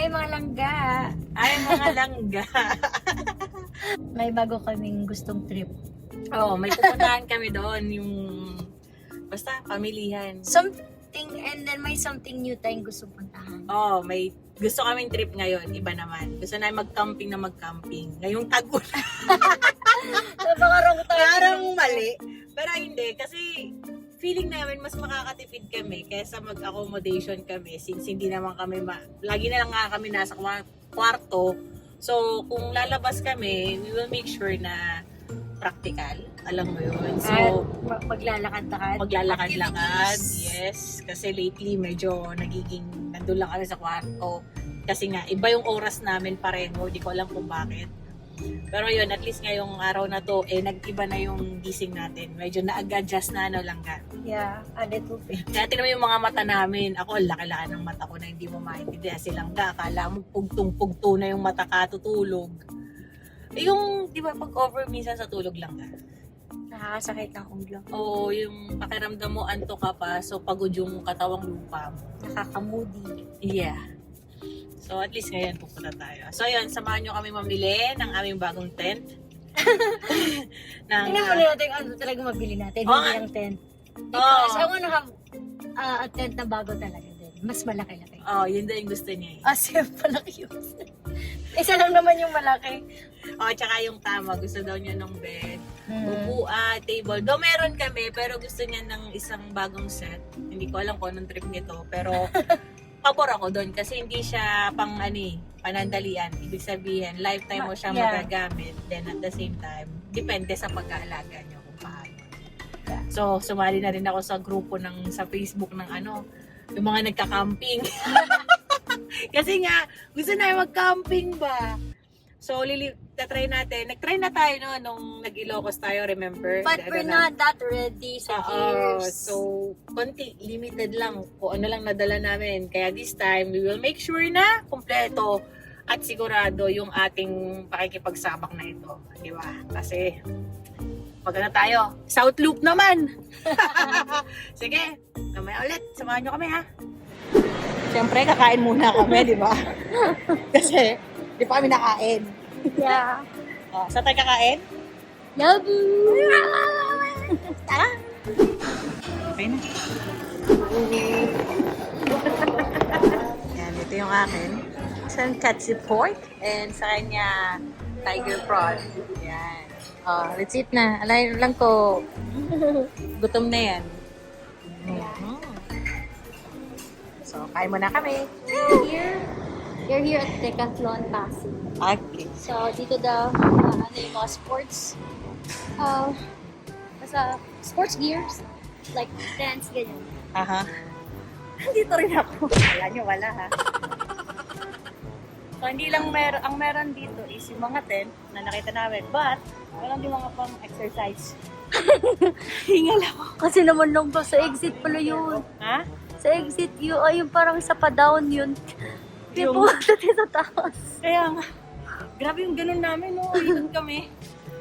Hi mga langga! Ay, mga langga. May bago kaming gustong trip. Oo, may pupuntahan kami doon. Yung, basta, pamilihan. Something, and then may something new tayong gusto puntahan. Oo, may gusto kaming trip ngayon. Iba naman. Gusto na mag-camping na mag-camping. Ngayong tag-ulan. Napakarong tayo. Parang mali. Pero hindi, kasi feeling namin mas makakatipid kami kaysa mag-accommodation kami since hindi naman kami, lagi na lang nga kami nasa kwarto. So, kung lalabas kami, we will make sure na practical. Alam mo yun. So, maglalakad-lakad. maglalakad-lakad. Yes. Kasi lately, medyo nagiging, nandun lang kami sa kwarto. Kasi nga, iba yung oras namin pareho. Di ko alam kung bakit. Pero yun, at least ngayong araw na to, nag-iba na yung gising natin. Medyo na-adjust na, lang ka. Yeah, a little bit. Kaya tingnan mo yung mga mata namin. Ako, laki-laki ng mata ko na hindi mo maintindihan. Silang ka, akala mo pugtong-pugto na yung mata ka, tutulog. Yung, di ba, pag-over minsan sa tulog lang ka. Nakakasakit ang ulo. Oo, yung pakiramdam mo, anto ka pa, so pagod yung katawang lupa mo. Nakaka-moody. Yeah. So, at least ngayon pupunta tayo. So, yun, samahan nyo kami mamili ng aming bagong tent. Tingnan mo natin ano talaga mabili natin. Oo Hindi nga. yung tent. Oo. Because I wanna have a tent na bago talaga din. Mas malaki-laki. Yun din yung gusto niya eh. As if malaki yun. Isa lang naman yung malaki. Tsaka yung tama, gusto daw niya ng bed. Upuan, table. Though meron kami, pero gusto niya ng isang bagong set. Hindi ko alam kung anong trip nito, pero pabor ako doon kasi hindi siya pang panandalian. Ibig sabihin, lifetime mo siya magagamit. Then at the same time, depende sa pag-aalaga niyo kung paano. Yeah. So, sumali na rin ako sa grupo sa Facebook ng yung mga nagka-camping. Kasi nga, gusto na mag-camping ba? So, try natin. Nag-try na tayo nung nag-Ilocos tayo, remember? But we're not that ready sa gears. So, konti, limited lang. Kung ano lang nadala namin. Kaya this time, we will make sure na kumpleto at sigurado yung ating pakikipagsabak na ito. Di ba? Kasi, pag tayo, South Loop naman! Sige, mamaya ulit. Samahan nyo kami, ha? Siyempre, kakain muna kami, di ba? Kasi, di pa kami nakain. Yeah. Saan tayo kakain? Yabu! Tara! Okay na. Yan, ito yung akin. Tonkatsu pork and sa kanya tiger prawn. Yan. Let's eat na. Alay lang ko. Gutom na yan. So, kain muna kami. You're here at Decathlon Pasig. Okay. So, dito daw, yung mga sports, sports gears, like dance, ganyan. Aha. Dito rin ako. Wala nyo, wala ha. So, hindi lang ang meron dito is yung mga tent na nakita namin. But, meron din mga pang exercise. Hingal ako. Kasi naman lang ba, sa exit pala yun. Ha? Sa exit yun, yung parang isa pa down yun. Yung- Pipunta dito taas. Kaya nga, grabe yung ganun namin, no? Ikot kami.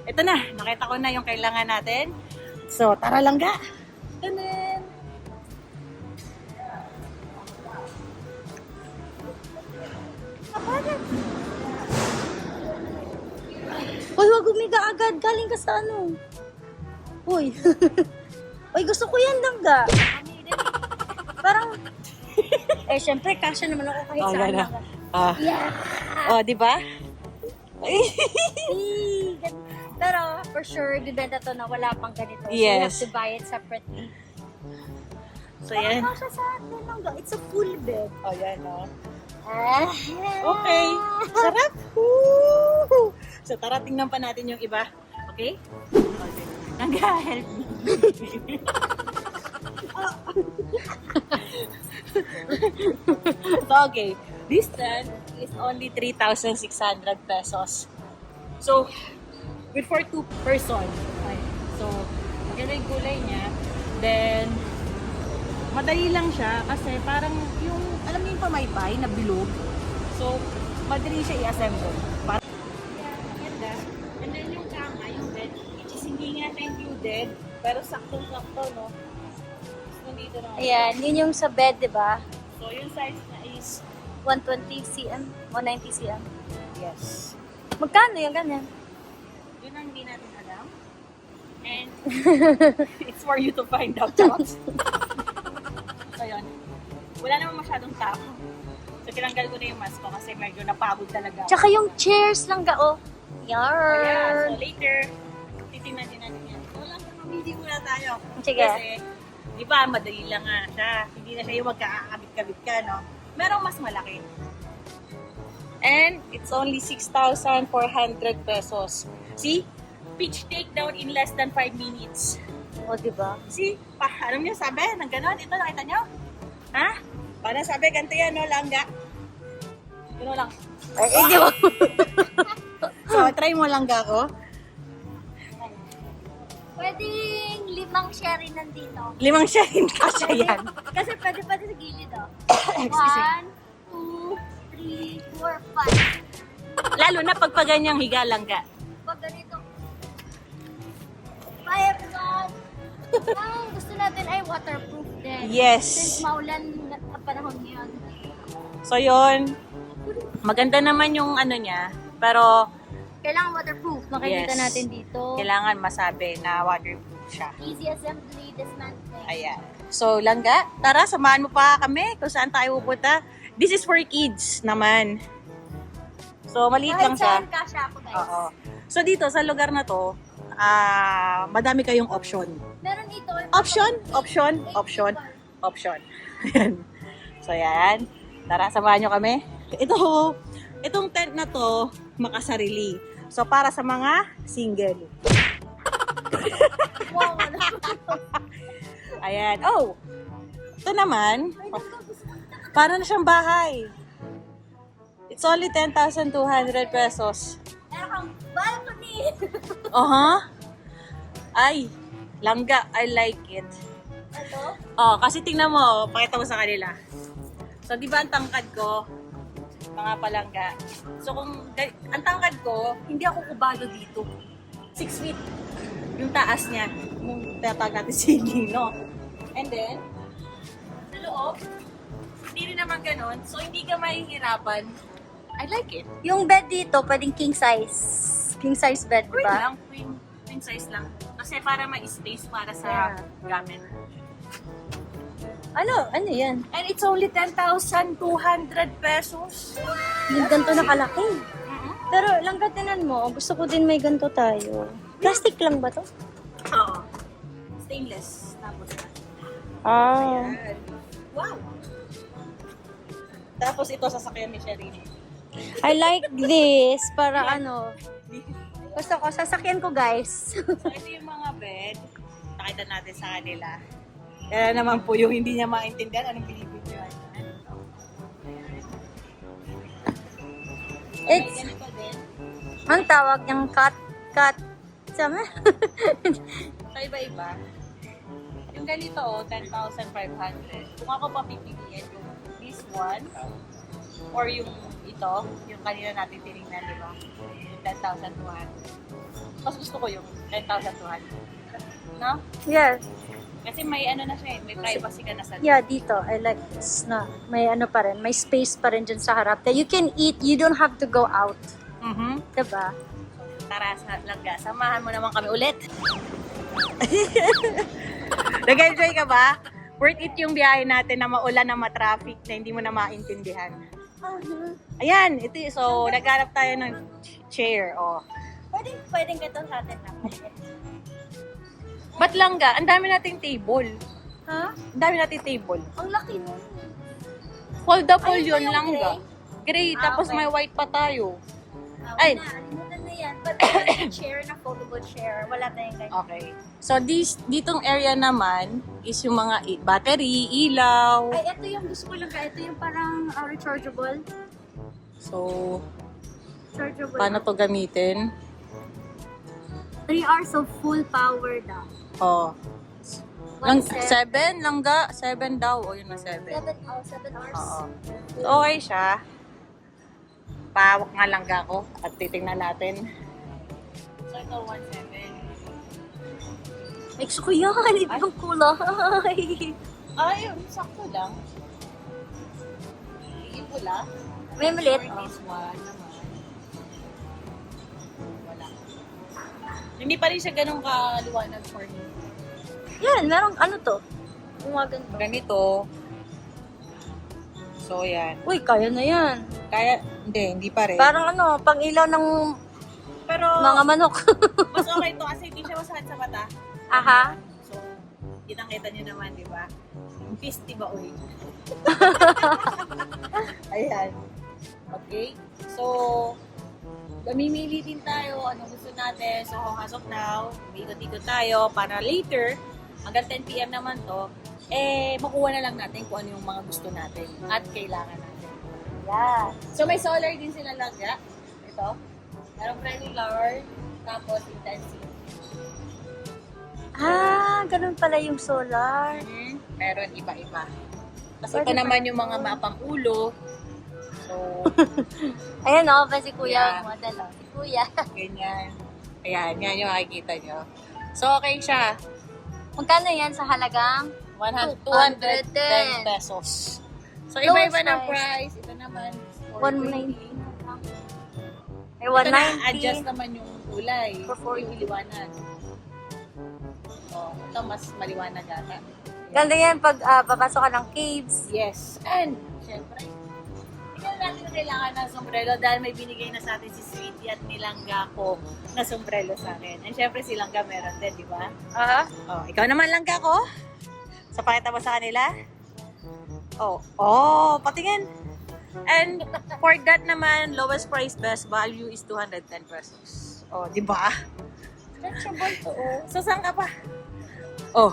Ito na, nakita ko na yung kailangan natin. So, tara lang ga. Tanan! Uy, wag umiga agad. Galing ka sa ano? Uy. Uy, gusto ko yan, Langga. Parang, syempre, kasya naman ako kahit saan. na. Langga. Yeah! Di ba? Pero, for sure, bibenta to na wala pang ganito. So, you Yes. have to buy it separately. So, yan. Kasya sa atin, Langga. It's a full bed. Yan, no? Ah. Okay. Sarap. Woo! So, tara, tingnan pa natin yung iba. Okay? Okay. Nag-help me. So, okay. This tent is only 3,600 pesos. So, good for 2 person. Okay. So, maganda yung kulay niya. Then, madali lang siya kasi parang yung, alam niyo yung pamaypay na bilog. So, madali siya i-assemble. Ganda. And then yung kama, yung bed, which is hindi nga siya included, pero saktong-sakto, no? So, dito na. Ayan, yun yung sa bed, di ba? So, yung size na is 120 cm, 190 cm. Yes. Magkano yung ganyan? Yun ang hindi natin alam. And it's for you to find out. Charot. So yun. Wala naman masyadong tao. So tinanggal ko na yung mask ko kasi medyo napagod talaga. Tsaka yung chairs lang ga, oh. Yeah, so Yarn. later, titingnan din natin yan. So lang, mamili muna tayo. Sige. Kasi, di ba, madali lang nga siya. Hindi na siya yung magkakabit-kabit ka, no? Merong mas malaki. And it's only 6,400 pesos. See? Pitch takedown in less than 5 minutes. O, diba? See? Alam niyo, sabi, ng ganon. Ito, nakita niyo? Ha? Parang sabi, ganito yan, no? Langga. Gano'n lang. Ay, di ba? So, try mo langga ko. Pwedeng 5 sherry nandito. 5 siya, hindi kasya yan. Kasi pwede sa gilid, oh. Excuse me. 1, 2, 3, 4, 5. Lalo na pag ganyang higa langga. Pag ganito. Fire gun! Ang gusto natin ay waterproof din. Yes. Since maulan na panahon ngayon. So, yun. Maganda naman yung ano niya. Pero, Kailangan waterproof. Makikita Yes. natin dito. kailangan masabi na waterproof siya. Easy assembly, dismantling. Ayan. So, langga, tara, samahan mo pa kami kung saan tayo pupunta. This is for kids naman. So, maliit lang siya. Kahit saan kasha ako, guys. Oo. So, dito, sa lugar na to, madami kayong option. Meron ito. Option. Ayan. So, yan. Tara, samahan nyo kami. Itong tent na to, makasarili. So, para sa mga single. Wow, Ayan. Oh! Ito naman, para na siyang bahay. It's only 10,200 pesos. meron kang balcony. Ay, langga. I like it. Ito? Oh, kasi tingnan mo, pakita mo sa kanila. So, di ba ang tangkad ko, mga palangga. So, ang tangkad ko, hindi ako kubado dito. 6 feet. Yung taas niya. Yung tatag natin ceiling, no? And then, sa loob, hindi rin naman ganun. So, hindi ka mahihirapan. I like it. Yung bed dito, pwedeng king size. King size bed, di Queen ba? lang, queen size lang. Kasi para may space para sa gamit. Ano yan? And it's only 10,200 pesos. Yung ganito na kalaki. Mm-hmm. Pero lang gatinan mo, gusto ko din may ganito tayo. Plastic lang ba to? Oo. Stainless. Tapos Ah. ayan. Wow! Tapos ito sasakyan ni Sherry. I like this. Para ano. Gusto ko, sasakyan ko guys. So ito yung mga bed. Nakita natin sa kanila. Kaya naman po yung hindi niya maintindihan anong binibigyan. It's, Ganito din. ang tawag niyang cut. Sama? Sa iba-iba. Yung ganito, 10,500. Kung ako pa pipiliin yung this one, or yung ito, yung kanina natin tinignan, di ba? Yung 10,200. Mas gusto ko yung 10,200. No? Yes. Kasi may ano na siya eh, may privacy ka na sa Yeah, dito. I like this na. May ano pa rin. May space pa rin dyan sa harap. You can eat. You don't have to go out. Mhm. Diba? So, tara sa langga, samahan mo naman kami ulit. Nag-enjoy ka ba? Worth it yung biyahe natin na maulan na matraffic na hindi mo na maintindihan. Ayan, ito so naghanap tayo ng chair. Oh. Pwedeng ganito sa atin na. Ba't langga? Ang dami nating table. Ha? Ang dami nating table. Ang laki nun. Foldable Ayun ba yun yung langga. Gray, Ah, tapos okay. may white pa tayo. Ay. Ay. Alimutan na yan. But there's a chair na foldable chair. Wala tayong ganyan. Okay. So ditong area naman is yung mga battery, ilaw. Ay, ito yung gusto ko lang ka. Ito yung parang rechargeable. So, Chargeable. paano to gamitin? 3 hours of full power daw. Oh. One 7 langga? 7 daw. O yun na 7. 7 hours. Oo. So, okay siya. Pawak nga langga ko at titingnan natin. So, ito 1.7. Gusto ko yan. Ibang kulay. Ayun, sakto lang. pula. May maliit. For this one naman. Wala. Hindi pa rin siya ganun kaliwanag for me. Yan, merong ano to? Umaganto. Ganito. So, yan. Uy, kaya na yan. Kaya, hindi pa rin. Parang ano, pang ilaw ng Pero, mga manok. mas okay to kasi hindi siya masakit sa mata. Aha. So, kitang-kita niyo naman, di ba? Yung fist, di ba, uy? Ayan. Okay? So, mamimili din tayo anong gusto natin. So, as of now, ikot-ikot tayo para later, hanggang 10 p.m. naman to, makuha na lang natin kung ano yung mga gusto natin at kailangan natin. Yeah. So, may solar din sila lagya. Ito. Merong granular, tapos intensive. Ah, ganun pala yung solar. Meron iba-iba. Kasi Pwede ito naman yung mga mapang ulo. So, Ayan o, pa si Kuya Yeah. model o. Si Kuya. ganyan. Ayan, yan yung makikita nyo. So, okay siya. Magkano yan sa halagang? 210 pesos. So, iba-iba ng price. Ito naman, 190. May Ito 190. na-adjust naman yung kulay. For 40. Yung liwanag. So, ito mas maliwanag ata. Ganda yan pag papasok ka ng caves. Yes. And, syempre, ikaw natin na kailangan ng sombrero dahil may binigay na sa atin si Sweetie at nilangga ko na sombrero sa akin. And syempre, si Langga meron din, di ba? Aha. Oh, ikaw naman Langga ko. So, pakita mo sa kanila. Oh, patingin. And for that naman, lowest price, best value is 210 pesos. Oh, di ba? Stretchable to oh. So, saan ka pa? Oh.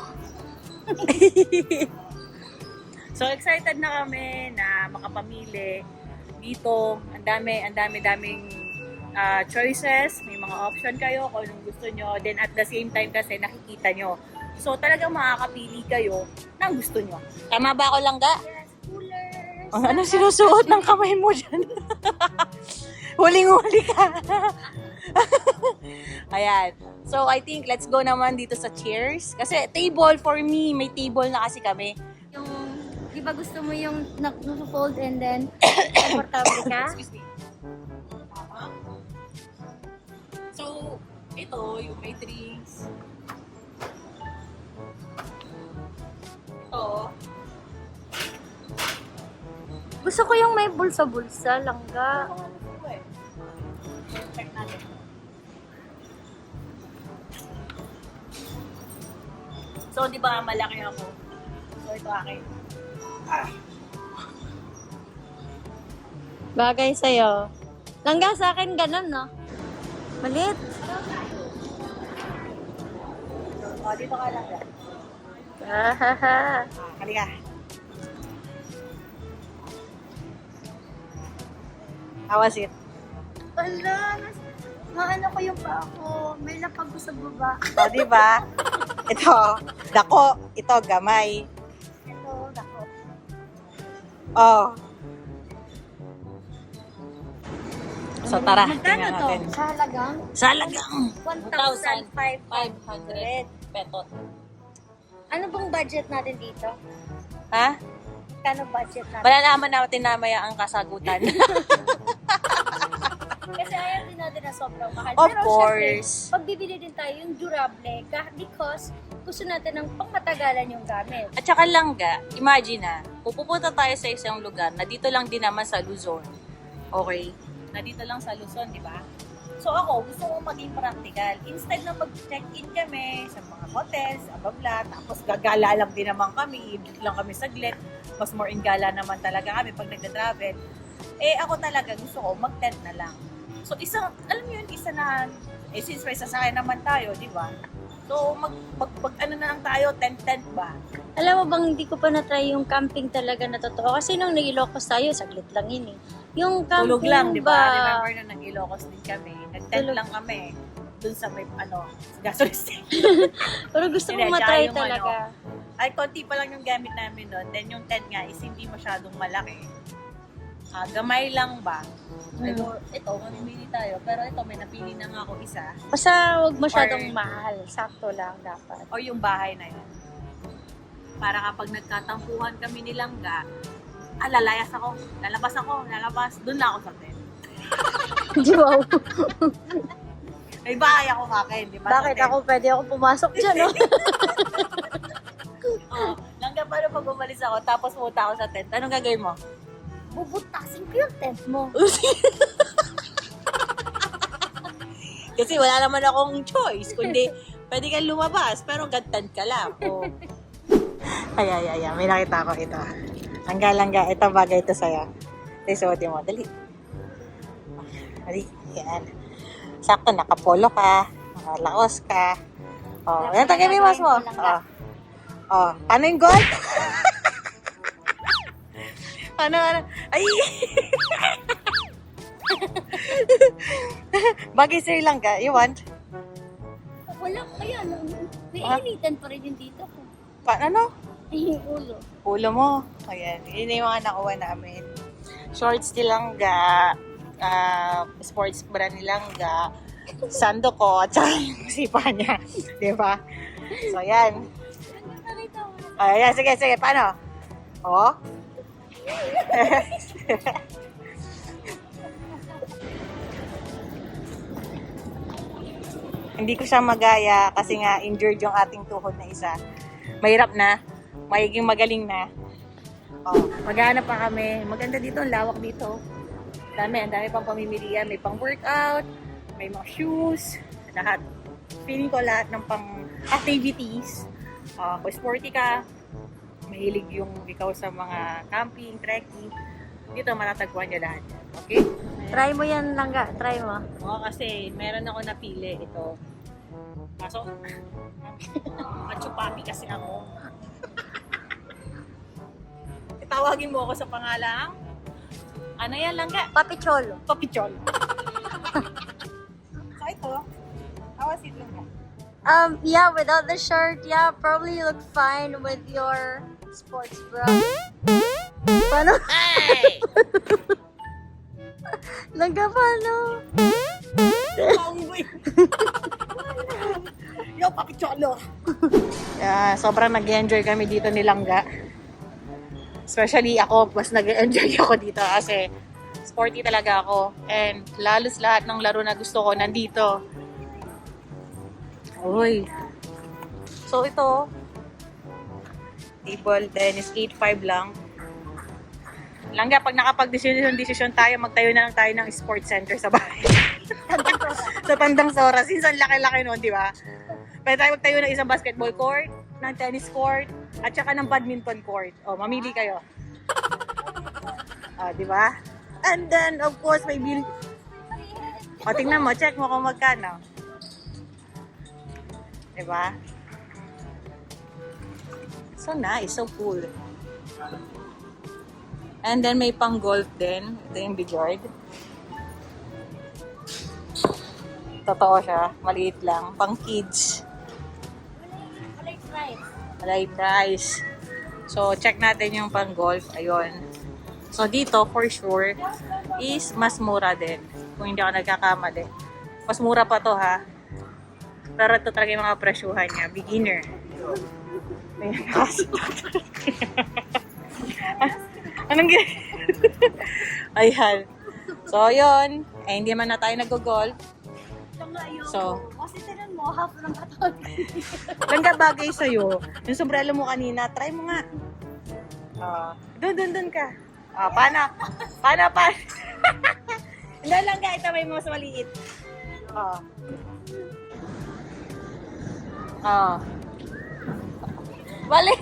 So, excited na kami na makapamili dito. Ang daming choices. May mga option kayo kung anong gusto nyo. Then, at the same time kasi nakikita nyo. So, talagang makakapili kayo ng gusto nyo. Tama ba ako, Langga? Yes, coolers. Ano sinusuot ng kamay mo dyan? Huling-huli ka. Ayan. So, I think let's go naman dito sa chairs. Kasi table for me, may table na kasi kami. Yung, di ba gusto mo yung nag-fold and then comfortable ka? Excuse me. Tama. So, ito, yung may drinks. Ito. Gusto ko yung may bulsa-bulsa, Langga. Check natin. So, di ba malaki ako? So, ito akin. Bagay sa'yo. Langga sa akin ganun, no? Malit. O, dito ka lang. Ahaha. Halika. How was it? Ala, maano ko yung paa ko. May lapag ko sa baba. O, di ba? Ito, dako. Ito, gamay. Ito, dako. Oh. So, tara. Magkano tingnan to? natin. Sa halagang? Sa halagang 1,500. 500 petot. Ano bang budget natin dito? Ha? Kano budget natin? Malalaman natin namaya ang kasagutan. Kasi ayaw din natin na sobrang mahal. Of Pero course. syempre, pagbibili din tayo yung durable because gusto natin ng pangmatagalan yung gamit. At saka Langga, imagine na, pupunta tayo sa isang lugar na dito lang din naman sa Luzon. Okay? Na dito lang sa Luzon, di ba? So ako, gusto ko maging practical. Instead na mag-check-in kami sa mga hotels, ababla, tapos gagala lang din naman kami, ibig lang kami saglit, mas more in gala naman talaga kami pag nagda-travel. Ako talaga gusto ko mag-tent na lang. So isang, alam mo yun, isa na, since may sasakyan naman tayo, di ba? So mag ano na lang tayo, tent ba? Alam mo bang hindi ko pa na-try yung camping talaga na totoo? Kasi nung nag-Ilocos tayo, saglit lang yun eh. Yung camping Tulog lang, di ba? ba? Remember na nag-Ilocos din kami. Nag-tent Tulog. lang kami. Dun sa may, gasoline station. Pero gusto ko Hindi, matry tsaka yung talaga. Ay, konti pa lang yung gamit namin doon. Then yung tent nga is hindi masyadong malaki. Gamay lang ba? Ito, mamimili tayo. Pero ito, may napili na nga ako isa. Basta huwag masyadong Or- mahal. Sakto lang dapat. O yung bahay na yun. Para kapag nagkatampuhan kami ni Langga, lalayas ako. Lalabas. Doon na ako sa tent. Di ba? May bahay ako akin, di ba? Bakit ako pwede ako pumasok dyan, no? Hanggang paano pag umalis ako, tapos pumunta ako sa tent, anong gagawin mo? Bubutasin ko yung tent mo. Kasi wala naman akong choice, kundi pwede kang lumabas, pero gantan ka lang. Oh. Ay, may nakita ko ito. Langga, ito bagay ito sa'yo. Isuotin mo, dali. Yan. Sakto, nakapolo ka, nakalaos ka. Oh, yan tagamiwas mo. Oh, ano yung gold? ano? Ay! Bagay Sri Lanka, you want? Wala, kaya lang. Initan pa rin yung dito ko. Ano? Yung ulo. Ulo mo. Ayan, yun yung mga nakuha namin. Shorts ni Langga, sports bra ni Langga, sando ko, at saka yung sipa niya. Diba? So, yan. Ayan, sige, paano? Oh? Hindi ko siya magaya kasi nga injured yung ating tuhod na isa. Mahirap na. Magiging magaling na. Oh, maghanap pa kami. Maganda dito, ang lawak dito. Ang dami pang pamimilian. May pang workout, may mga shoes, lahat. Feeling ko lahat ng pang activities. Kung sporty ka, mahilig yung ikaw sa mga camping, trekking, dito matatagpuan niya lahat. Okay? Try mo yan, Langga. Try mo. Oo, kasi meron ako napili ito. Kaso, machupapi kasi ako. Tawagin mo ako sa pangalang, ano yan, Langga? Papicholo. Papichol. So ito, how was it, Langga? Yeah, without the shirt, yeah, probably you look fine with your sports bra. Paano? Hey! Langga, paano? Yo, papicholo! Yeah, sobrang nag-enjoy kami dito ni Langga. Especially ako, mas nag-enjoy ako dito kasi sporty talaga ako. And lalos lahat ng laro na gusto ko nandito. Uy. So ito, table tennis, 8.5 lang. Langga, pag nakapag-desisyon tayo, magtayo na lang tayo ng sports center sa bahay. Sa Tandang Sora. Since ang laki-laki noon, di ba? Pwede tayo magtayo ng isang basketball court, ng tennis court, at saka ng badminton court. O, mamili kayo. O, di ba? And then, of course, may bill. O, tingnan mo, check mo kung magkano. Di ba? So nice, so cool. And then may pang golf din. Ito yung Bjord. Totoo siya. Maliit lang. Pang kids. Malay price. So, check natin yung pang golf. Ayun. So, dito, for sure, is mas mura din. Kung hindi ako nagkakamali. Mas mura pa to, ha? Pero ito talaga yung mga presyuhan niya. Beginner. Anong Ayan. So, yun. Eh, hindi man na tayo nag-golf. So, Kasi tinan mo, half ng katawan. Langga bagay sa'yo. Yung sombrero mo kanina, try mo nga. Doon ka. Paano? Hindi Langga, ito may mas maliit. Balik.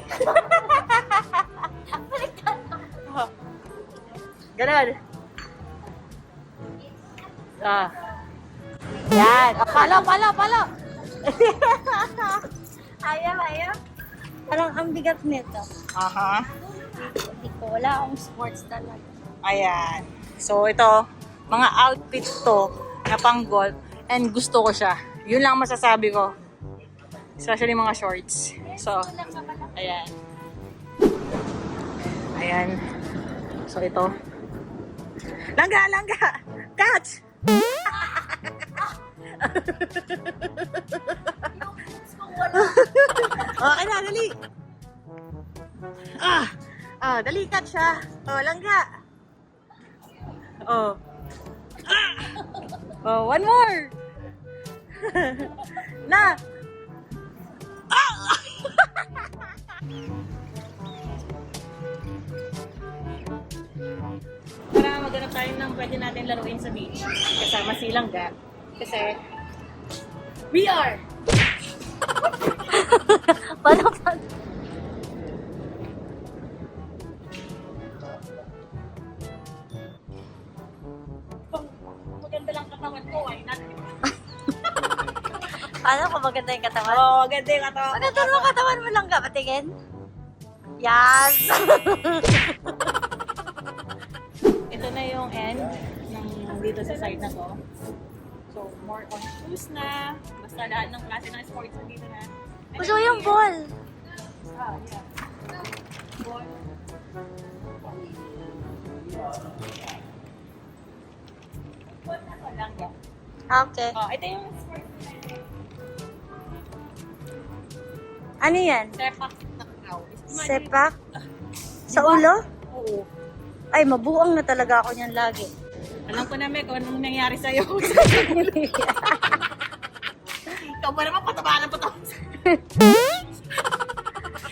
Ganon. Yan. Palo. Ayaw. Parang ang bigat nito. Aha. Hindi ko, wala akong sports talaga. Ayan. So, ito, mga outfits to na pang golf and gusto ko siya. Yun lang masasabi ko. Especially mga shorts. So, ayan. So, ito. Langga! Catch! Okay na, dali! Oh, dali, catch siya. Oh, langga. Oh. Oh, one more. Na. Para maghanap tayo ng pwede natin laruin sa beach. Kasama si Langga. Kasi, we are Paano? kung maganda lang katawan ko, why not? Paano kung maganda yung katawan? Oo, maganda yung katawan. Maganda yung katawan mo lang ka, patingin. Yes! Ito na yung end ng dito sa side na to. So, more on shoes na. Basta lahat ng klase ng sports dito na. And Gusto ko then yung here- ball. Ah, yeah. Ball. Ball na to lang yan. Okay. Oh, ito yung sports na Ano yan? sepak takraw. Sepak? Sa ulo? Oo. Ay, mabuang na talaga ako niyan lagi. Alam ko na, Mek, kung anong nangyari sa'yo. Ikaw ba naman pataba ng pataba?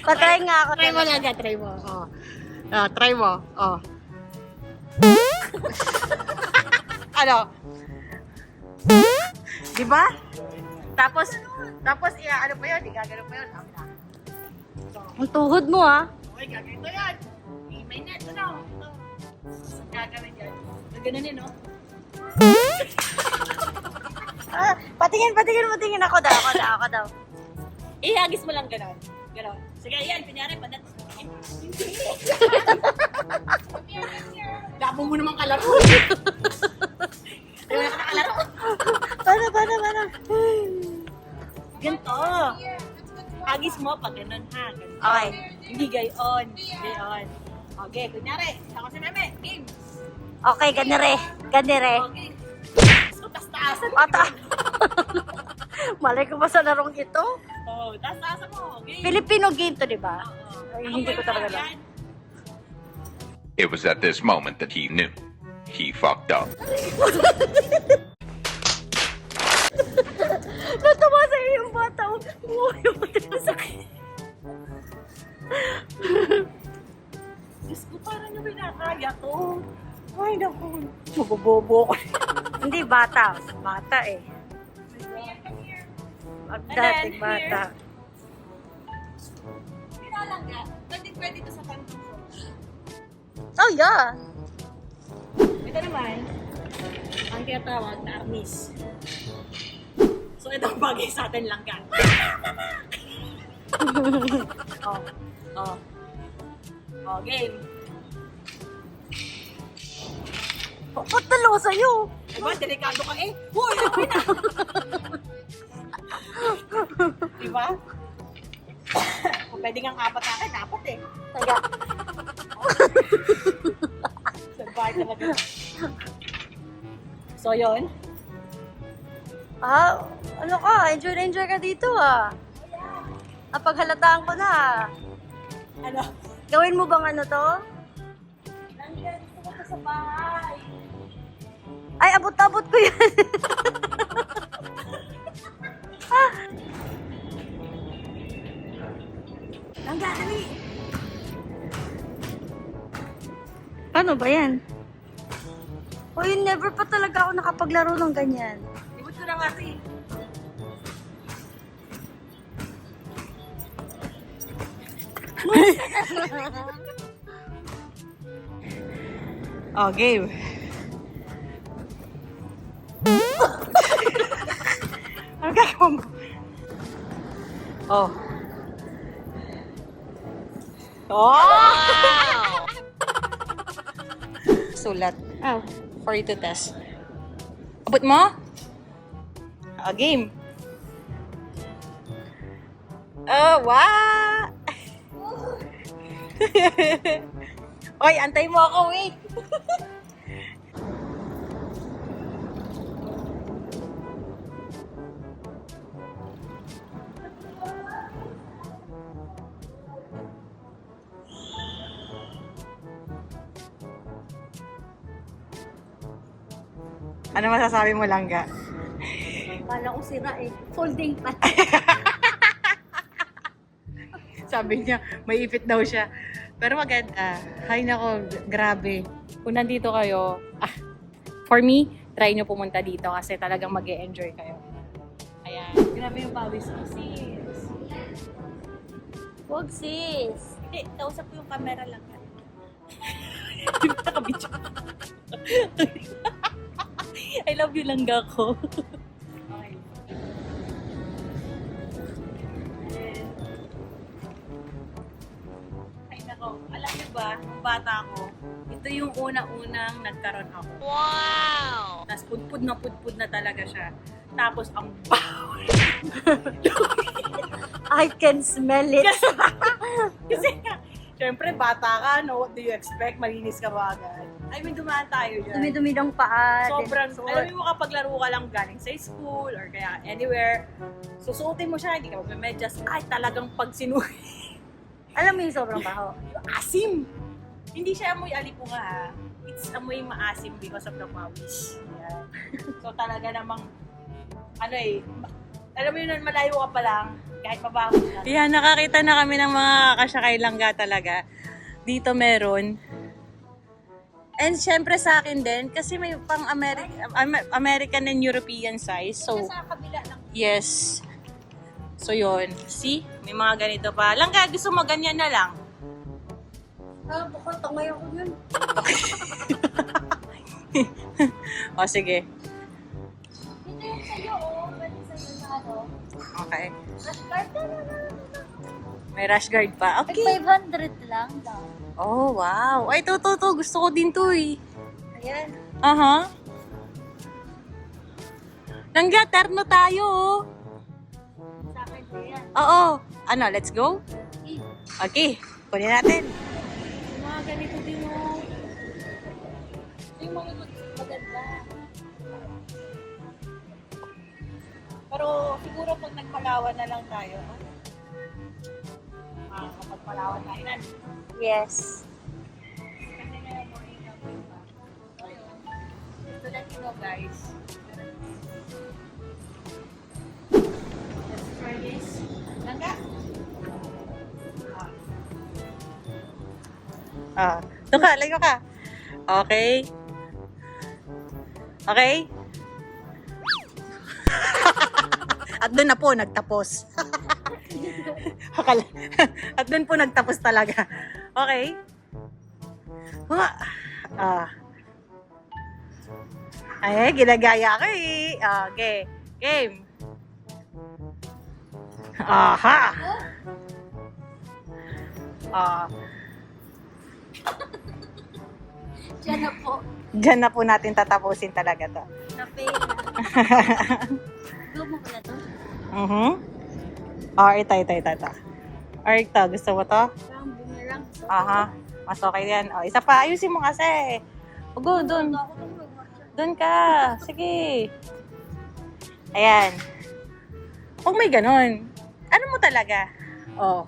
Patry nga ako. Try mo lang yan, try mo. Oh. Try mo. Oh. Ano? Di ba? Tapos, ano pa yun? Igagano pa yun. Ang tuhod mo ah. Okay, gagawin ko yan. May net, ano? Ito. Gagawin yan. Gaganunin, no? Ah, patingin. Ako daw. Ihagis mo lang ganon. Ganon. Sige, yan. Kunyari, padat. Labo mo naman kalaro. Ayaw na ka nakalaro. Paano? Ganito. Hagis mo pag ganun ha. Ganun. Okay. Hindi gayon. Gayon. Okay, kunyari. Ako si Meme. Game. Okay, ganire. Okay. So, tas-taasan. Ata. Malay ko ba sa larong ito? Oh, tas-taasan mo. Game. Filipino game to, di ba? Oo. Ay, hindi ko talaga alam. Yan. It was at this moment that he knew. He fucked up. Natawa sa iyo yung bata. Buhay yung bata na sakit. Diyos ko, parang nyo binakaya to. Ay, naku. Mabobobo ko. Hindi, bata. Bata eh. Dating And then, bata. Pinalang ka. Pwede to sa kantong ko. Oh, yeah. Ito naman, ang tinatawag na arnis. So, ito ang bagay sa atin lang ka. Oh. Oh, game. Ba't dalawa sa'yo? Diba, delikado ka eh. Huy, okay na. Diba? Kung pwede kang apat na akin, apat eh. Taga. Survive talaga. So, yun. Ah, ano ka? Enjoy ka dito ah. Napaghalataan ko na. Ano? Gawin mo bang ano to? Nandiyan, gusto ko sa bahay. Ay, abot-abot ko yan. Langga, dali. Ano ba yan? Uy, never pa talaga ako nakapaglaro ng ganyan. Ibot ko na nga si. Oh, game. Ano gagawa mo? Oh. Oh! Sulat. Oh. For you to test. Abot mo? Game. Oh, wow! Oy, antay mo ako, wait! Ano masasabi mo, Langga? Kala ko sira eh. Folding pa. Sabi niya, may ipit daw siya. Pero maganda. Hay nako, grabe. Kung nandito kayo, for me, try nyo pumunta dito kasi talagang mag-e-enjoy kayo. Ayan. Grabe yung pawis ko, sis. Huwag sis. Hindi, kausap ko yung camera lang. Di ba nakabidyo? I love you, Langga ko. Okay. Ay nako, alam niyo ba, nung bata ko, ito yung unang-unang nagkaroon ako. Wow! Tapos pudpud na talaga siya. Tapos ang bawal. I can smell it. Kasi nga, syempre bata ka, no? What do you expect? Malinis ka ba agad? I mean, dumaan tayo dyan. Dumi-dumi ng paa. Sobrang, then alam mo makapaglaro ka lang galing sa school or kaya anywhere, susuotin mo siya, hindi ka magmemedyas, ay talagang pag sinuhi, Alam mo yung sobrang baho. asim! Hindi siya amoy alipunga ha, it's amoy maasim because of the pawis. Yan. So talaga namang, ano eh, alam mo yun, malayo ka pa lang, kahit mabaho na. Yan, nakakita na kami ng mga kakasakay Langga talaga. Dito meron. And syempre sa akin din, kasi may pang American and European size. So, Sa kabila lang. yes. So, yun. See? May mga ganito pa. Langga, gusto mo ganyan na lang. Bukod tangay ako yun. O, sige. Ito yung sa'yo, oh. Pwede sa'yo na ano. Okay. Rush card na May rash guard pa. Okay. 500 lang daw. Oh, wow. Ay, to. Gusto ko din to eh. Ayan. Aha. Langga, terno tayo oh. Sa akin po yan. Oo. Ano, let's go? Okay. Kunin natin. Mga ganito din oh. Yung mga maganda. Pero siguro pag nagpalawan na lang tayo, no? Kapag palawan na inan. Yes. Kasi nga yung morning na po iba. So let you know guys. Let's try this. Langga. Doon ka, layo ka. Okay. Okay. At doon na po nagtapos. At doon po nagtapos talaga. Okay. Ay, ginagaya ko eh. Okay. Game. Aha. Diyan na po. Diyan na po natin tatapusin talaga to. Na-fail na. Go mo pala to. Ito. Ito. Gusto mo to? Parang boomerang. So, Aha. Mas okay yan. O, isa pa. Ayusin mo kasi. O, go, doon. ako nung mag-watch. Doon ka. Sige. Ayan. Kung may ganun, ano mo talaga? Oh.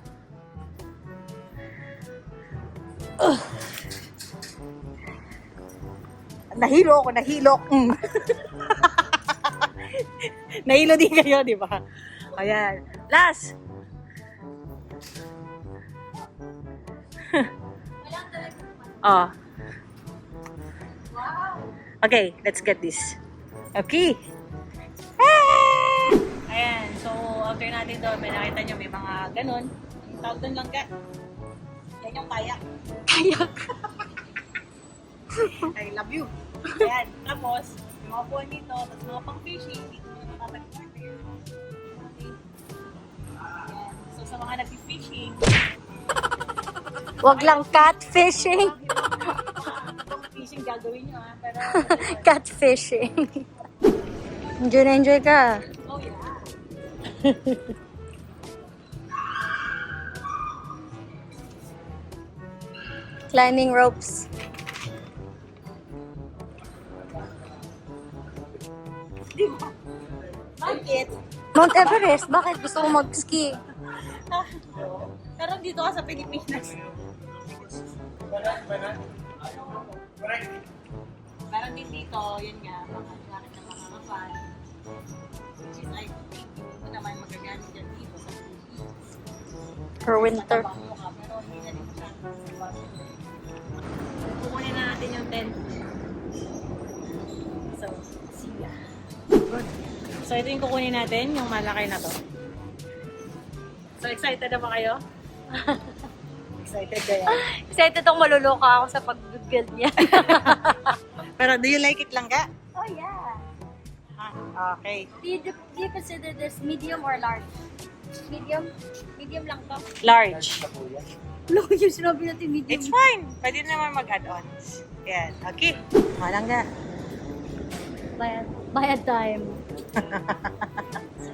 Nahilo ako, nahilo. Nahilo din kayo, di ba? Ayan. Last. Oh. Okay, let's get this. Okay. Ayan, so after natin to, may nakita nyo may mga ganun. Ang tawag doon lang ka. Yan yung kayak. Kayak. I love you. Ayan, tapos, yung mga buwan dito, tapos mga pang fishing, dito mo na makapag-partner. Okay. Ayan, so sa mga nag-fishing, Wag lang catfishing. fishing gagawin nyo ha, pero Catfishing. Enjoy na enjoy ka. oh yeah. Climbing ropes. Di ba? Bakit? Mount Everest, bakit gusto mo mag-ski? Pero dito ka sa Pilipinas. Parang din dito, yun nga, mga mga fan. Which is, I think, hindi mo naman magagamit yan dito sa Philippines. For winter. Matabang mo ka, pero hindi na rin masyadong sa budget. Kukunin na natin yung tent. So, see ya. Good. So, ito yung kukunin natin, yung malaki na to. So, excited na ba kayo? Excited ka yan. Excited akong maluluka ako sa pag-build niya. Pero, do you like it lang ka? Oh, yeah. Okay. Do you consider this medium or large? Medium? Medium lang to? Large. Look, yung sinabi natin medium. It's fine. Pwede naman mag-add-ons. Yan. Okay. Malang nga. Bayad time.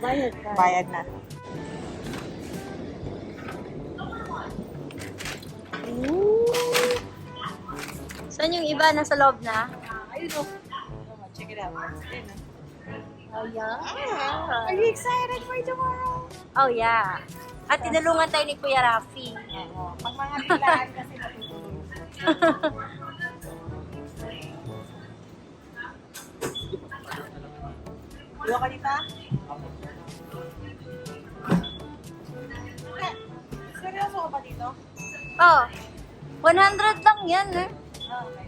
Bayad time. Bayad na. Ooh. Saan yung iba? Nasa loob na? Ayun o. Check it out. Ayun o. Oh, yeah. Are you excited for tomorrow? Oh, yeah. At tinulungan tayo ni Kuya Rafi. Pag mga bilaan kasi natutulog. Dua ka dito? Seryoso ka ba dito? Oh, 100 lang yan, eh. Okay.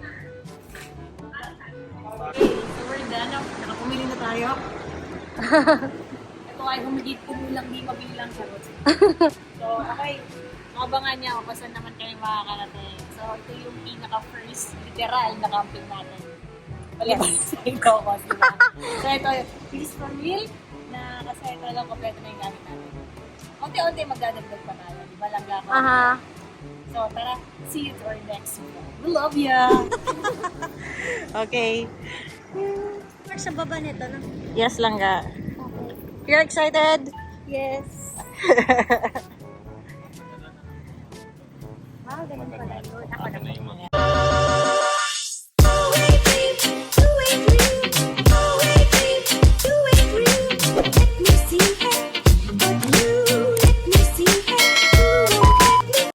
Okay, so we're done. Nakapumili na tayo. Ito ay kumulang di mabilang sagot. So, okay. Makabangan niya ako kung saan naman kami makakarating. So, ito yung pinaka-first literal na camping natin. Palibas sa ikaw ko, diba? So, ito is for real na kasi ito lang kompleto na yung gamit natin. Unti-unti magdadagdag pa tayo. Diba lang gako? Aha. So, tara, see you to our next vlog. We love ya! Okay. Sa baba nito, no? Yes lang ga. Okay. You're excited? Yes. Ganun pala yun. Ako naman.